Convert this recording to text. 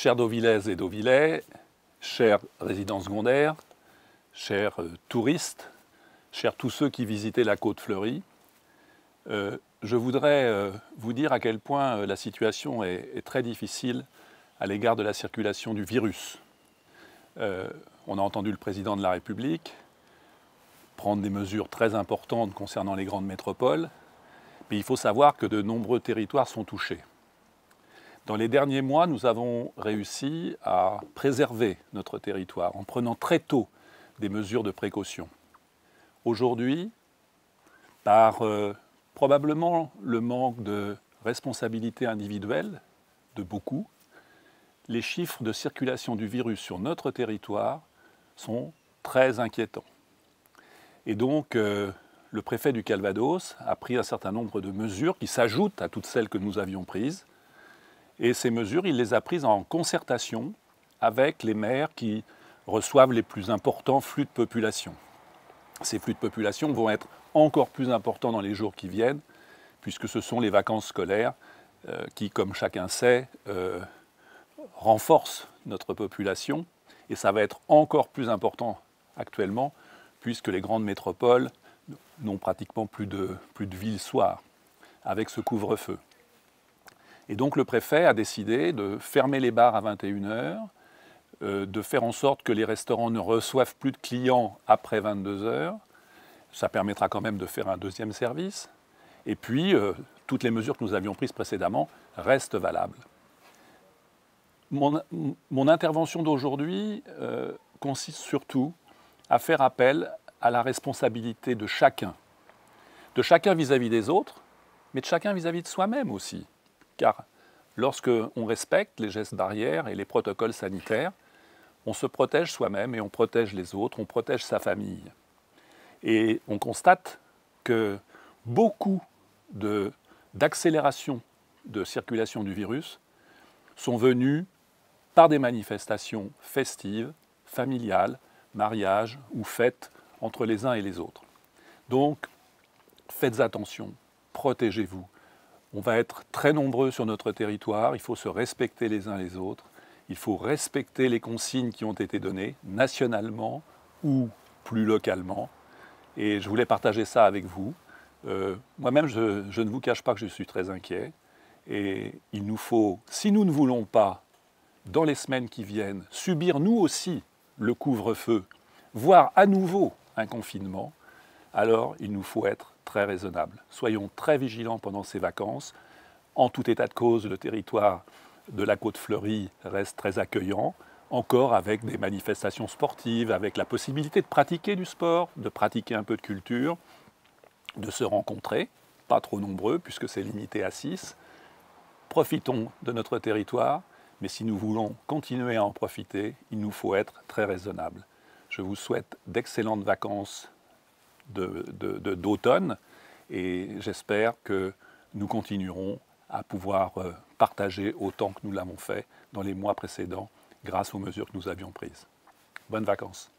Chers Deauvillaises et Deauvillais, chers résidents secondaires, chers touristes, chers tous ceux qui visitaient la Côte Fleurie, je voudrais vous dire à quel point la situation est très difficile à l'égard de la circulation du virus. On a entendu le président de la République prendre des mesures très importantes concernant les grandes métropoles, mais il faut savoir que de nombreux territoires sont touchés. Dans les derniers mois, nous avons réussi à préserver notre territoire en prenant très tôt des mesures de précaution. Aujourd'hui, par probablement le manque de responsabilité individuelle de beaucoup, les chiffres de circulation du virus sur notre territoire sont très inquiétants. Et donc, le préfet du Calvados a pris un certain nombre de mesures qui s'ajoutent à toutes celles que nous avions prises. Et ces mesures, il les a prises en concertation avec les maires qui reçoivent les plus importants flux de population. Ces flux de population vont être encore plus importants dans les jours qui viennent, puisque ce sont les vacances scolaires qui, comme chacun sait, renforcent notre population. Et ça va être encore plus important actuellement, puisque les grandes métropoles n'ont pratiquement plus de ville soir, avec ce couvre-feu. Et donc le préfet a décidé de fermer les bars à 21 h, de faire en sorte que les restaurants ne reçoivent plus de clients après 22 h. Ça permettra quand même de faire un deuxième service. Et puis, toutes les mesures que nous avions prises précédemment restent valables. Mon intervention d'aujourd'hui consiste surtout à faire appel à la responsabilité de chacun vis-à-vis des autres, mais de chacun vis-à-vis de soi-même aussi. Car lorsqu'on respecte les gestes barrières et les protocoles sanitaires, on se protège soi-même et on protège les autres, on protège sa famille. Et on constate que beaucoup d'accélérations de circulation du virus sont venues par des manifestations festives, familiales, mariages ou fêtes entre les uns et les autres. Donc, faites attention, protégez-vous. On va être très nombreux sur notre territoire, il faut se respecter les uns les autres, il faut respecter les consignes qui ont été données nationalement ou plus localement. Et je voulais partager ça avec vous. Moi-même, je ne vous cache pas que je suis très inquiet. Et il nous faut, si nous ne voulons pas, dans les semaines qui viennent, subir nous aussi le couvre-feu, voire à nouveau un confinement, alors il nous faut être très raisonnable. Soyons très vigilants pendant ces vacances. En tout état de cause, le territoire de la Côte Fleurie reste très accueillant, encore avec des manifestations sportives, avec la possibilité de pratiquer du sport, de pratiquer un peu de culture, de se rencontrer, pas trop nombreux puisque c'est limité à 6. Profitons de notre territoire, mais si nous voulons continuer à en profiter, il nous faut être très raisonnable. Je vous souhaite d'excellentes vacances d'automne et j'espère que nous continuerons à pouvoir partager autant que nous l'avons fait dans les mois précédents grâce aux mesures que nous avions prises. Bonnes vacances.